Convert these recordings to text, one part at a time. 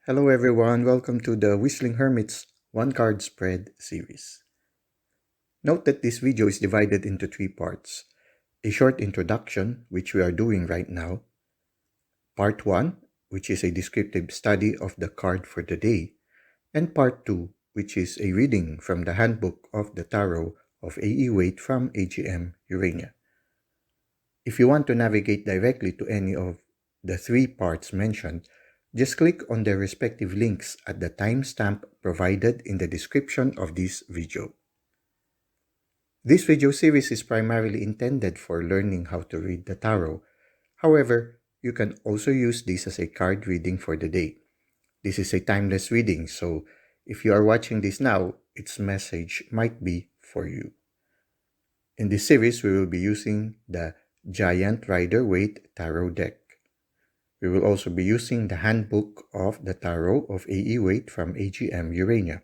Hello everyone, welcome to the Whistling Hermit's One Card Spread series. Note that this video is divided into three parts. A short introduction, which we are doing right now. Part 1, which is a descriptive study of the card for the day. And Part 2, which is a reading from the Handbook of the Tarot of A.E. Waite from AGM Urania. If you want to navigate directly to any of the three parts mentioned, just click on their respective links at the timestamp provided in the description of this video. This video series is primarily intended for learning how to read the tarot. However, you can also use this as a card reading for the day. This is a timeless reading, so if you are watching this now, its message might be for you. In this series, we will be using the Giant Rider Waite Tarot deck. We will also be using the Handbook of the Tarot of A.E. Waite from AGM Urania.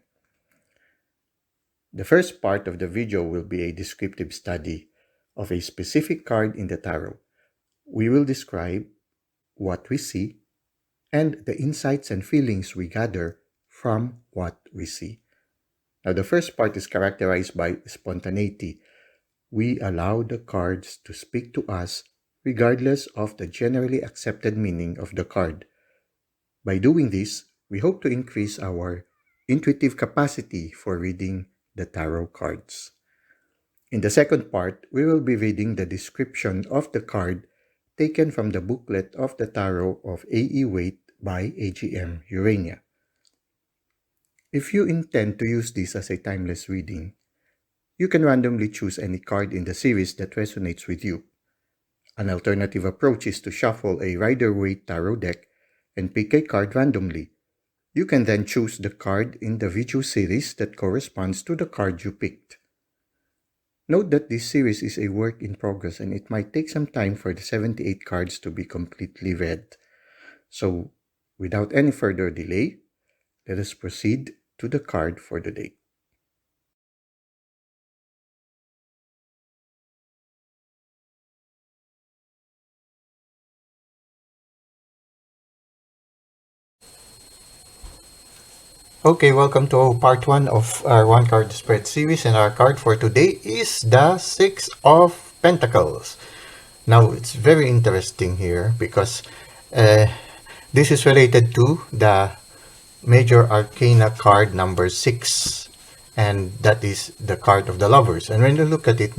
The first part of the video will be a descriptive study of a specific card in the tarot. We will describe what we see and the insights and feelings we gather from what we see. Now, the first part is characterized by spontaneity. We allow the cards to speak to us regardless of the generally accepted meaning of the card. By doing this, we hope to increase our intuitive capacity for reading the tarot cards. In the second part, we will be reading the description of the card taken from the booklet of the Tarot of A.E. Waite by AGM Urania. If you intend to use this as a timeless reading, you can randomly choose any card in the series that resonates with you. An alternative approach is to shuffle a Rider Waite Tarot deck and pick a card randomly. You can then choose the card in the video series that corresponds to the card you picked. Note that this series is a work in progress and it might take some time for the 78 cards to be completely read. So, without any further delay, let us proceed to the card for the day. Okay, welcome to part 1 of our one card spread series, and our card for today is the Six of Pentacles. Now, it's very interesting here because this is related to the Minor Arcana card number 6, and that is the card of the lovers. And when you look at it,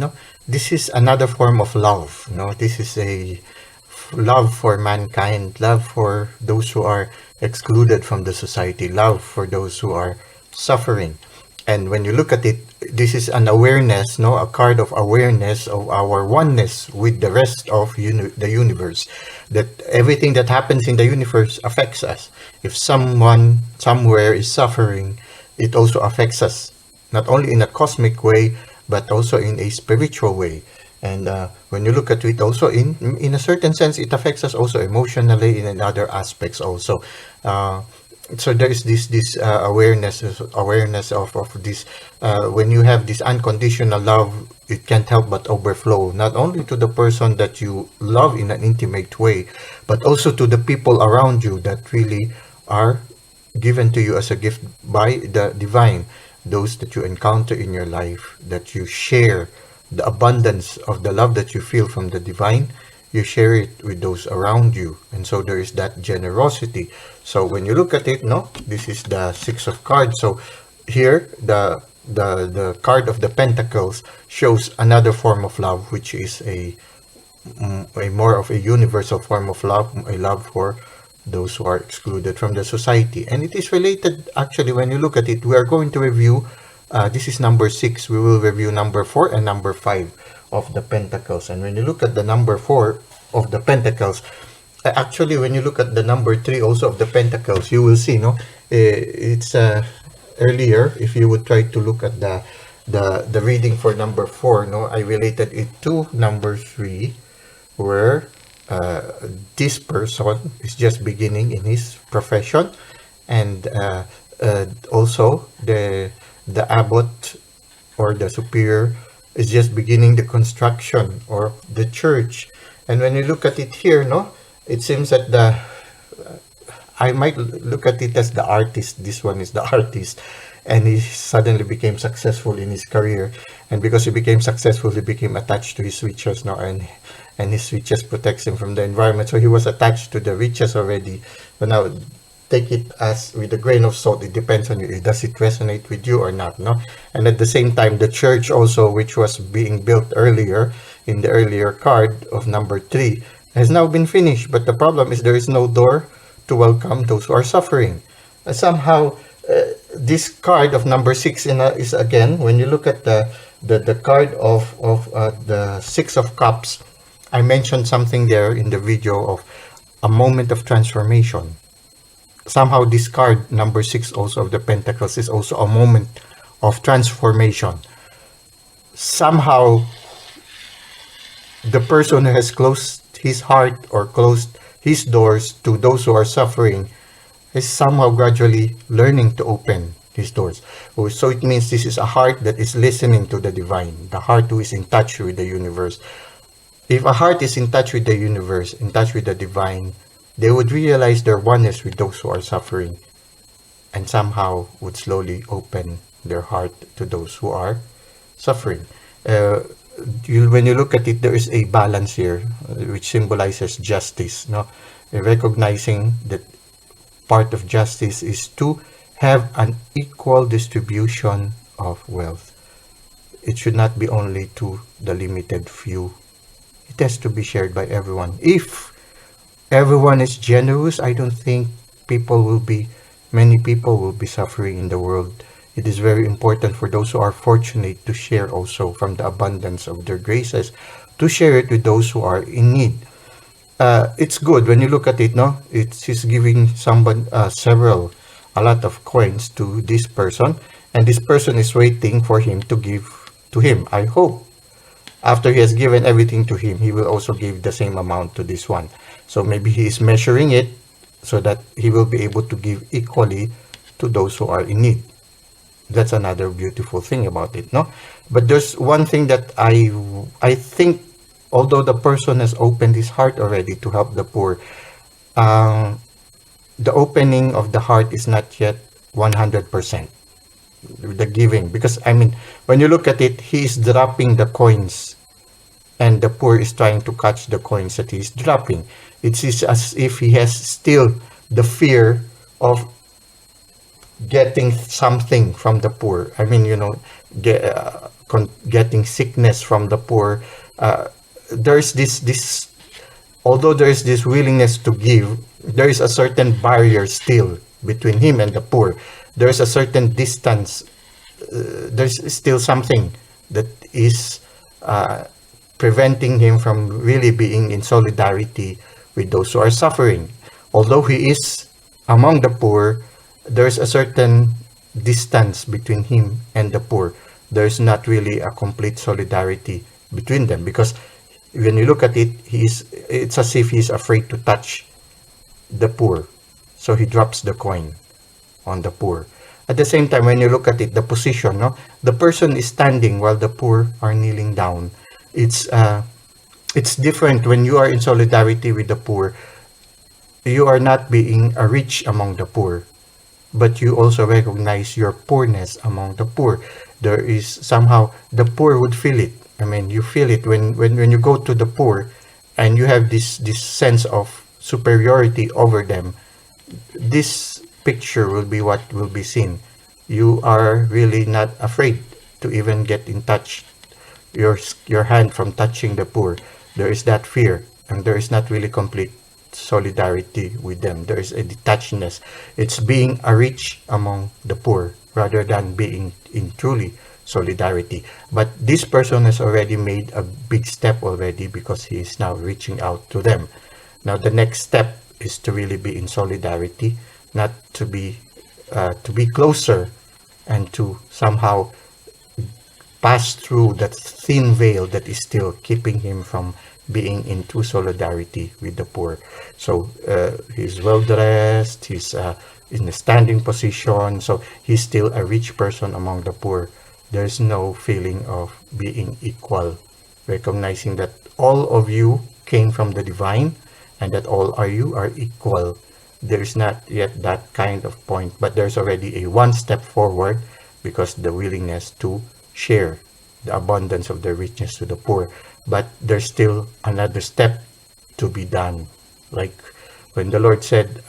this is another form of love. This is a love for mankind, love for those who are excluded from the society, love for those who are suffering. And when you look at it, this is an awareness, a card of awareness of our oneness with the rest of the universe, that everything that happens in the universe affects us. If someone somewhere is suffering, it also affects us, not only in a cosmic way, but also in a spiritual way. And when you look at it also, in a certain sense, it affects us also emotionally in other aspects also. So there is this awareness of this. When you have this unconditional love, it can't help but overflow, not only to the person that you love in an intimate way, but also to the people around you that really are given to you as a gift by the divine. Those that you encounter in your life, that you share the abundance of the love that you feel from the divine, you share it with those around you. And so there is that generosity. So when you look at it, this is the Six of Cards. So here, the card of the Pentacles shows another form of love, which is a more of a universal form of love, a love for those who are excluded from the society. And it is related, actually, when you look at it, we are going to review, this is number 6, we will review number 4 and number 5 of the Pentacles. And when you look at the number 4 of the Pentacles, actually, when you look at the number 3 also of the Pentacles, you will see, it's earlier, if you would try to look at the reading for number 4, I related it to number 3, where this person is just beginning in his profession, and also the abbot or the superior is just beginning the construction or the church. And when you look at it here, it seems that I might look at it as the artist. This one is the artist, and he suddenly became successful in his career. And because he became successful, he became attached to his riches now, and his riches protects him from the environment. So he was attached to the riches already. But now, take it as with a grain of salt. It depends on you. Does it resonate with you or not? No. And at the same time, the church also, which was being built earlier in the earlier card of number 3, has now been finished. But the problem is there is no door to welcome those who are suffering. Somehow, this card of number 6 is again, when you look at the card of the 6 of Cups, I mentioned something there in the video of a moment of transformation. Somehow this card, number 6 also of the Pentacles, is also a moment of transformation. Somehow, the person who has closed his heart or closed his doors to those who are suffering is somehow gradually learning to open his doors. So it means this is a heart that is listening to the divine, the heart who is in touch with the universe. If a heart is in touch with the universe, in touch with the divine, they would realize their oneness with those who are suffering, and somehow would slowly open their heart to those who are suffering. When you look at it, there is a balance here, which symbolizes justice. No, recognizing that part of justice is to have an equal distribution of wealth. It should not be only to the limited few. It has to be shared by everyone. If everyone is generous, I don't think many people will be suffering in the world. It is very important for those who are fortunate to share also from the abundance of their graces, to share it with those who are in need. It's good when you look at it, no? He's giving someone a lot of coins to this person, and this person is waiting for him to give to him. I hope after he has given everything to him, he will also give the same amount to this one. So maybe he is measuring it so that he will be able to give equally to those who are in need. That's another beautiful thing about it, no? But there's one thing that I think, although the person has opened his heart already to help the poor, the opening of the heart is not yet 100%. The giving, because I mean, when you look at it, he is dropping the coins, and the poor is trying to catch the coins that he's dropping. It is as if he has still the fear of getting something from the poor. I mean, getting sickness from the poor. There's this although there is this willingness to give, there is a certain barrier still between him and the poor. There's a certain distance. There's still something that is preventing him from really being in solidarity with those who are suffering. Although he is among the poor, there's a certain distance between him and the poor. There's not really a complete solidarity between them, because when you look at it, it's as if he's afraid to touch the poor. So he drops the coin on the poor. At the same time, when you look at it, the position, no, the person is standing while the poor are kneeling down. It's different when you are in solidarity with the poor. You are not being a rich among the poor, but you also recognize your poorness among the poor. There is somehow, the poor would feel it. I mean, you feel it when you go to the poor and you have this sense of superiority over them. This picture will be what will be seen. You are really not afraid to even get in touch, your hand from touching the poor. There is that fear, and there is not really complete solidarity with them. There is a detachedness. It's being a rich among the poor rather than being in truly solidarity. But this person has already made a big step already, because he is now reaching out to them. Now the next step is to really be in solidarity, not to be closer, and to somehow pass through that thin veil that is still keeping him from being in true solidarity with the poor. So he's well dressed, he's in a standing position, so he's still a rich person among the poor. There's no feeling of being equal, recognizing that all of you came from the divine, and that all of you are equal. there is not yet that kind of point, but there's already a one step forward because the willingness to share the abundance of the richness to the poor. But there's still another step to be done. Like when the Lord said,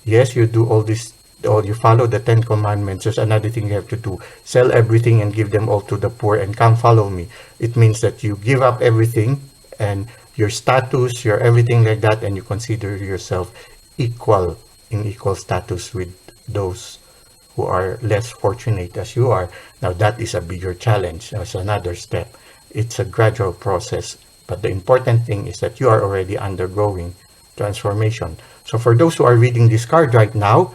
yes, you do all this, or you follow the 10 commandments, there's another thing you have to do. Sell everything and give them all to the poor and come follow me. It means that you give up everything and your status, your everything like that, and you consider yourself equal, in equal status with those who are less fortunate as you are. Now that is a bigger challenge. That's another step. It's a gradual process, but the important thing is that you are already undergoing transformation. So for those who are reading this card right now,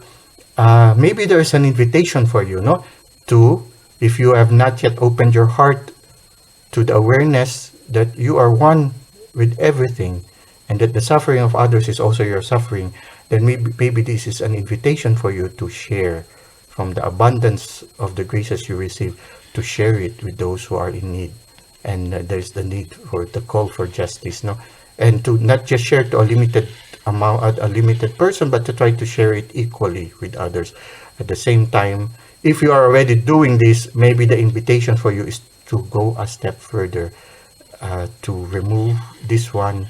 maybe there is an invitation for you, no? To, if you have not yet opened your heart to the awareness that you are one with everything and that the suffering of others is also your suffering, then maybe this is an invitation for you to share from the abundance of the graces you receive, to share it with those who are in need. And there's the need for the call for justice, no? And to not just share to a limited amount, a limited person, but to try to share it equally with others. At the same time, if you are already doing this, maybe the invitation for you is to go a step further, to remove this one,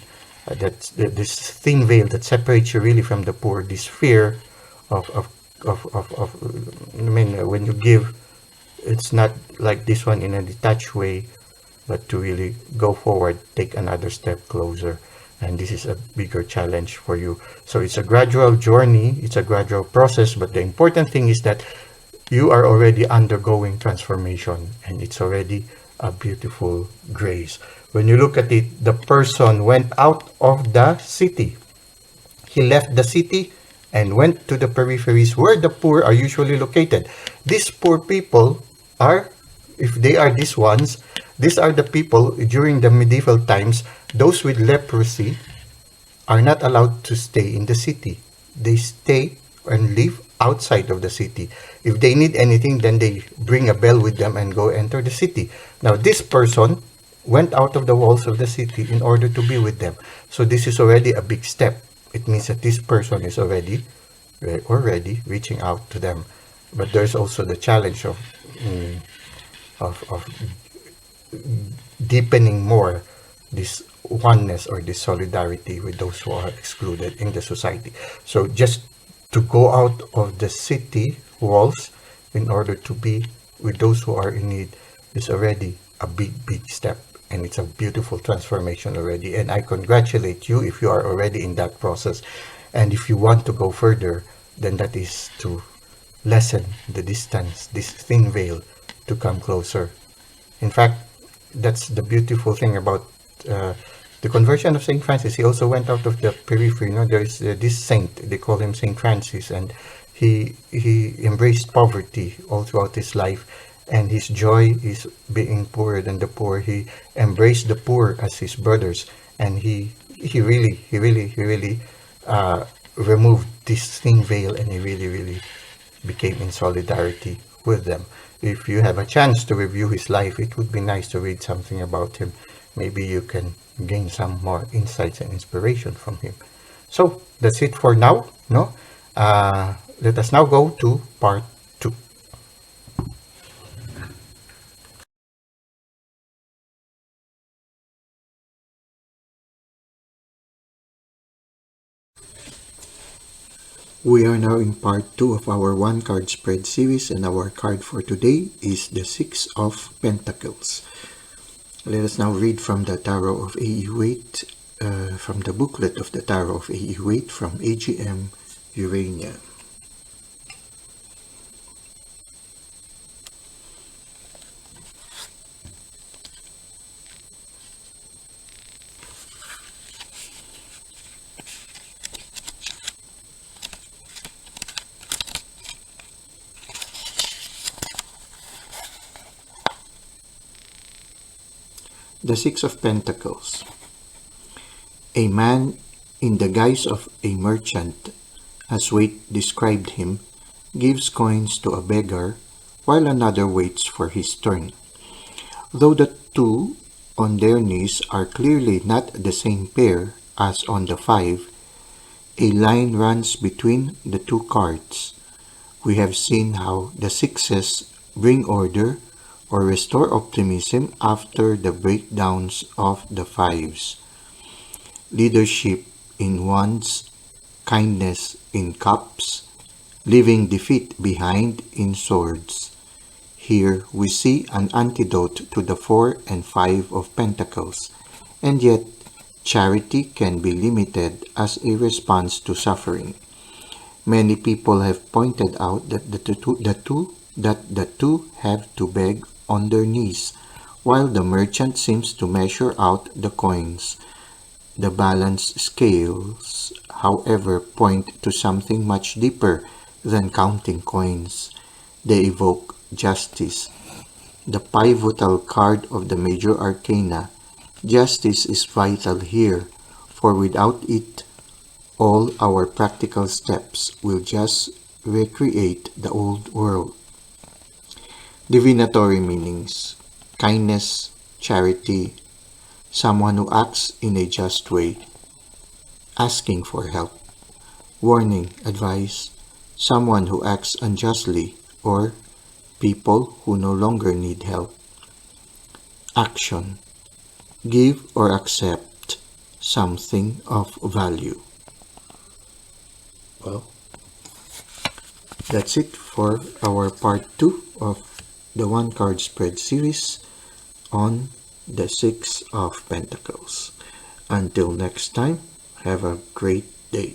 this thin veil that separates you really from the poor, this fear of I mean, when you give, it's not like this one in a detached way, but to really go forward, take another step closer. And this is a bigger challenge for you. So it's a gradual journey, it's a gradual process, but the important thing is that you are already undergoing transformation, and it's already a beautiful grace. When you look at it, the person went out of the city. He left the city and went to the peripheries where the poor are usually located. These poor people are, if they are these ones, these are the people during the medieval times, those with leprosy are not allowed to stay in the city. They stay and live outside of the city. If they need anything, then they bring a bell with them and go enter the city. Now, this person went out of the walls of the city in order to be with them. So this is already a big step. It means that this person is already reaching out to them. But there's also the challenge of deepening more this oneness or this solidarity with those who are excluded in the society. So just to go out of the city walls in order to be with those who are in need is already a big step, and it's a beautiful transformation already. And I congratulate you if you are already in that process. And if you want to go further, then that is to lessen the distance, this thin veil, to come closer. In fact, that's the beautiful thing about the conversion of Saint Francis. He also went out of the periphery. You know, there is this saint, they call him Saint Francis, and he embraced poverty all throughout his life, and his joy is being poorer than the poor. He embraced the poor as his brothers, and he really removed this thin veil, and he really became in solidarity with them. If you have a chance to review his life, it would be nice to read something about him. Maybe you can gain some more insights and inspiration from him. So that's it for now. No, let us now go to part 2. We are now in part 2 of our one card spread series, and our card for today is the 6 of Pentacles. Let us now read from the Tarot of A.E. Waite, from the booklet of the Tarot of A.E. Waite from AGM Urania. The 6 of Pentacles. A man in the guise of a merchant, as Waite described him, gives coins to a beggar while another waits for his turn. Though the two on their knees are clearly not the same pair as on the 5, A line runs between the two cards. We have seen how the sixes bring order or restore optimism after the breakdowns of the fives. Leadership in wands, kindness in cups, leaving defeat behind in swords. Here we see an antidote to the 4 and 5 of pentacles, and yet charity can be limited as a response to suffering. Many people have pointed out that the two have to beg on their knees, while the merchant seems to measure out the coins. The balance scales, however, point to something much deeper than counting coins. They evoke justice. The pivotal card of the Major Arcana, justice is vital here, for without it, all our practical steps will just recreate the old world. Divinatory meanings: kindness, charity, someone who acts in a just way, asking for help. Warning, advice, someone who acts unjustly, or people who no longer need help. Action, give or accept something of value. Well, that's it for our part 2 of the one card spread series on the Six of Pentacles. Until next time, have a great day.